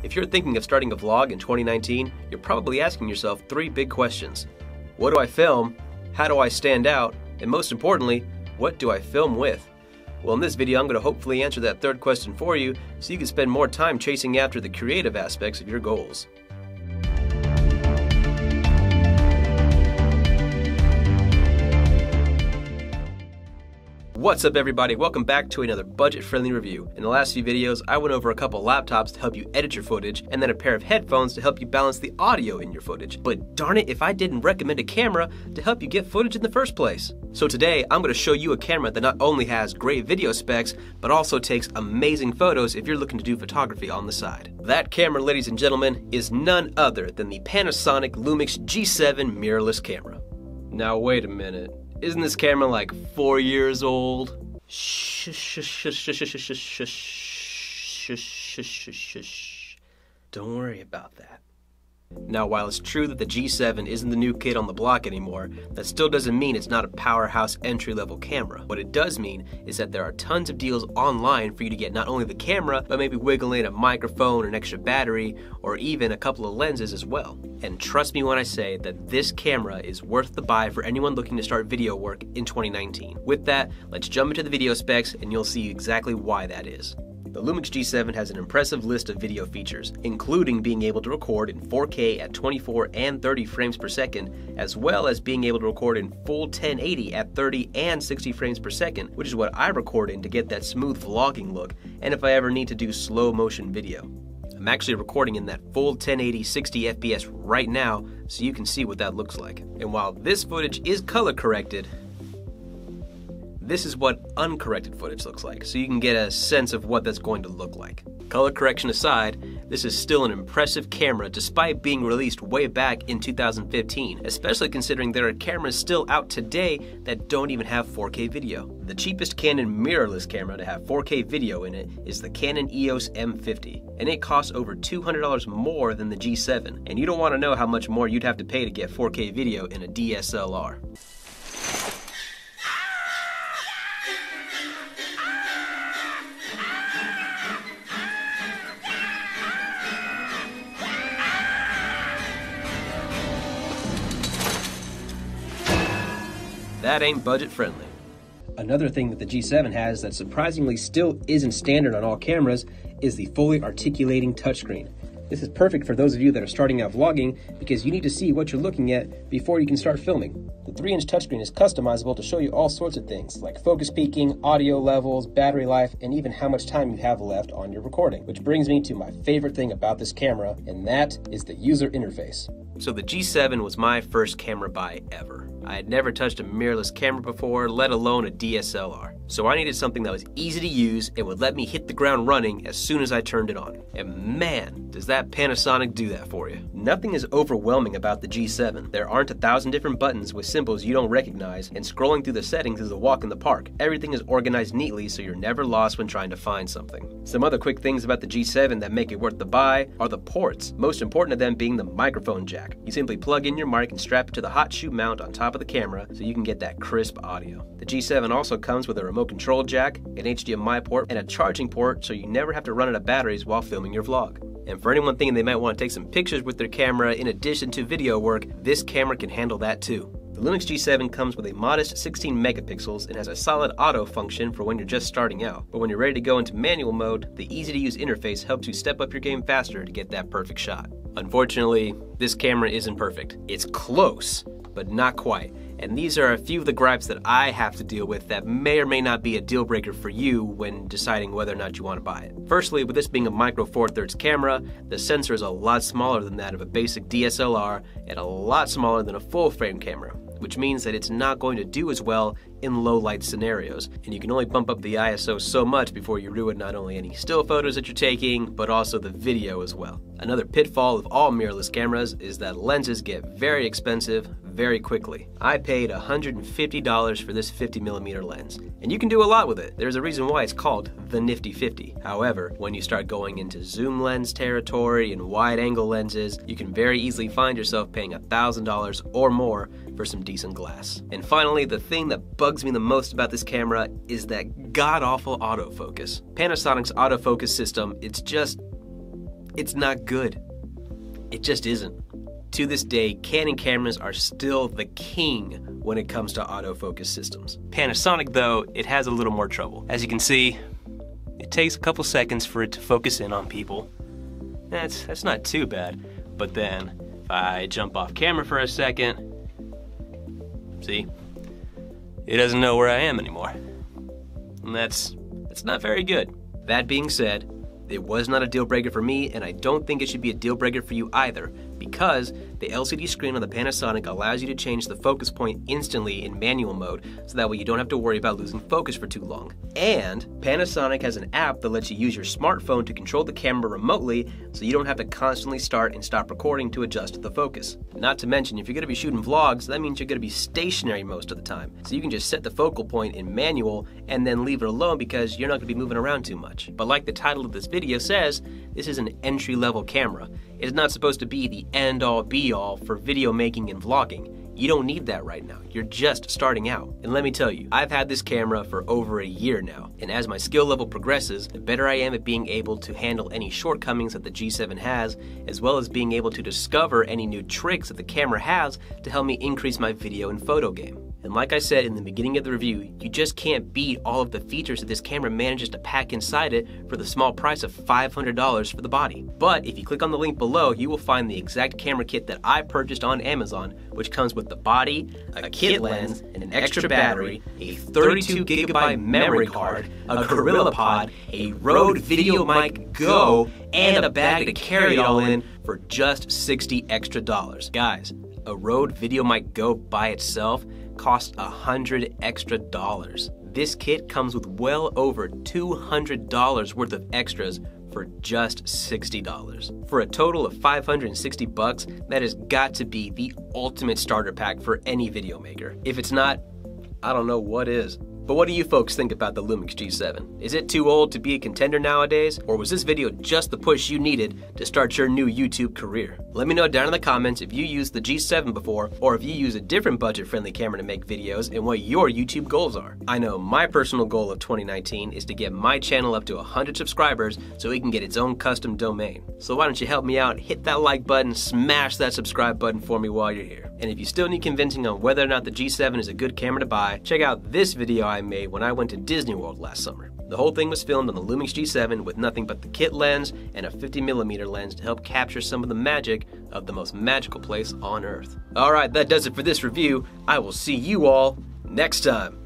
If you're thinking of starting a vlog in 2019, you're probably asking yourself three big questions. What do I film? How do I stand out? And most importantly, what do I film with? Well, in this video, I'm going to hopefully answer that third question for you so you can spend more time chasing after the creative aspects of your goals. What's up everybody, welcome back to another budget-friendly review. In the last few videos, I went over a couple laptops to help you edit your footage, and then a pair of headphones to help you balance the audio in your footage. But darn it if I didn't recommend a camera to help you get footage in the first place. So today, I'm going to show you a camera that not only has great video specs, but also takes amazing photos if you're looking to do photography on the side. That camera, ladies and gentlemen, is none other than the Panasonic Lumix G7 mirrorless camera. Now wait a minute. Isn't this camera like 4 years old? Don't worry about that. Now, while it's true that the G7 isn't the new kid on the block anymore, that still doesn't mean it's not a powerhouse entry-level camera. What it does mean is that there are tons of deals online for you to get not only the camera, but maybe wiggle in a microphone, an extra battery, or even a couple of lenses as well. And trust me when I say that this camera is worth the buy for anyone looking to start video work in 2019. With that, let's jump into the video specs and you'll see exactly why that is. The Lumix G7 has an impressive list of video features, including being able to record in 4K at 24 and 30 frames per second, as well as being able to record in full 1080 at 30 and 60 frames per second, which is what I record in to get that smooth vlogging look, and if I ever need to do slow motion video. I'm actually recording in that full 1080 60 FPS right now, so you can see what that looks like. And while this footage is color corrected, this is what uncorrected footage looks like, so you can get a sense of what that's going to look like. Color correction aside, this is still an impressive camera despite being released way back in 2015, especially considering there are cameras still out today that don't even have 4K video. The cheapest Canon mirrorless camera to have 4K video in it is the Canon EOS M50, and it costs over $200 more than the G7, and you don't want to know how much more you'd have to pay to get 4K video in a DSLR. That ain't budget friendly. Another thing that the G7 has that surprisingly still isn't standard on all cameras is the fully articulating touchscreen. This is perfect for those of you that are starting out vlogging because you need to see what you're looking at before you can start filming. The 3-inch touchscreen is customizable to show you all sorts of things like focus peaking, audio levels, battery life, and even how much time you have left on your recording. Which brings me to my favorite thing about this camera, and that is the user interface. So the G7 was my first camera buy ever. I had never touched a mirrorless camera before, let alone a DSLR. So I needed something that was easy to use and would let me hit the ground running as soon as I turned it on. And man, does that Panasonic do that for you. Nothing is overwhelming about the G7. There aren't 1,000 different buttons with symbols you don't recognize, and scrolling through the settings is a walk in the park. Everything is organized neatly so you're never lost when trying to find something. Some other quick things about the G7 that make it worth the buy are the ports, most important of them being the microphone jack. You simply plug in your mic and strap it to the hot shoe mount on top of the camera so you can get that crisp audio. The G7 also comes with a remote control jack, an HDMI port, and a charging port so you never have to run out of batteries while filming your vlog. And for anyone thinking they might want to take some pictures with their camera in addition to video work, this camera can handle that too. The Lumix G7 comes with a modest 16 megapixels and has a solid auto function for when you're just starting out. But when you're ready to go into manual mode, the easy-to-use interface helps you step up your game faster to get that perfect shot. Unfortunately, this camera isn't perfect. It's close, but not quite. And these are a few of the gripes that I have to deal with that may or may not be a deal breaker for you when deciding whether or not you want to buy it. Firstly, with this being a micro four thirds camera, the sensor is a lot smaller than that of a basic DSLR and a lot smaller than a full frame camera, which means that it's not going to do as well in low light scenarios, and you can only bump up the ISO so much before you ruin not only any still photos that you're taking, but also the video as well. Another pitfall of all mirrorless cameras is that lenses get very expensive very quickly. I paid $150 for this 50mm lens, and you can do a lot with it. There's a reason why it's called the Nifty 50. However, when you start going into zoom lens territory and wide angle lenses, you can very easily find yourself paying $1,000 or more for some decent glass. And finally, the thing that bugs me the most about this camera is that god-awful autofocus. Panasonic's autofocus system, It's not good. It just isn't. To this day, Canon cameras are still the king when it comes to autofocus systems. Panasonic, though, it has a little more trouble. As you can see, it takes a couple seconds for it to focus in on people. That's not too bad. But then, if I jump off camera for a second, see, it doesn't know where I am anymore. And that's not very good. That being said, it was not a deal breaker for me, and I don't think it should be a deal breaker for you either, because the LCD screen on the Panasonic allows you to change the focus point instantly in manual mode, so that way you don't have to worry about losing focus for too long. And Panasonic has an app that lets you use your smartphone to control the camera remotely, so you don't have to constantly start and stop recording to adjust the focus. Not to mention, if you're going to be shooting vlogs, that means you're going to be stationary most of the time, so you can just set the focal point in manual and then leave it alone because you're not going to be moving around too much. But like the title of this video says, this is an entry-level camera. It is not supposed to be the end-all be-all for video making and vlogging. You don't need that right now. You're just starting out. And let me tell you, I've had this camera for over a year now, and as my skill level progresses, the better I am at being able to handle any shortcomings that the G7 has, as well as being able to discover any new tricks that the camera has to help me increase my video and photo game. And like I said in the beginning of the review, you just can't beat all of the features that this camera manages to pack inside it for the small price of $500 for the body. But if you click on the link below, you will find the exact camera kit that I purchased on Amazon, which comes with the body, a kit lens, and an extra battery, a 32GB memory card, a GorillaPod, a Rode VideoMic Go, and a bag to carry it all in for just $60 extra. Guys, a Rode VideoMic Go by itself costs $100 extra. This kit comes with well over $200 worth of extras for just $60. For a total of $560, that has got to be the ultimate starter pack for any video maker. If it's not, I don't know what is. But what do you folks think about the Lumix G7? Is it too old to be a contender nowadays? Or was this video just the push you needed to start your new YouTube career? Let me know down in the comments if you used the G7 before, or if you use a different budget-friendly camera to make videos, and what your YouTube goals are. I know my personal goal of 2019 is to get my channel up to 100 subscribers so it can get its own custom domain. So why don't you help me out, hit that like button, smash that subscribe button for me while you're here. And if you still need convincing on whether or not the G7 is a good camera to buy, check out this video I made when I went to Disney World last summer. The whole thing was filmed on the Lumix G7 with nothing but the kit lens and a 50mm lens to help capture some of the magic of the most magical place on Earth. Alright, that does it for this review. I will see you all next time.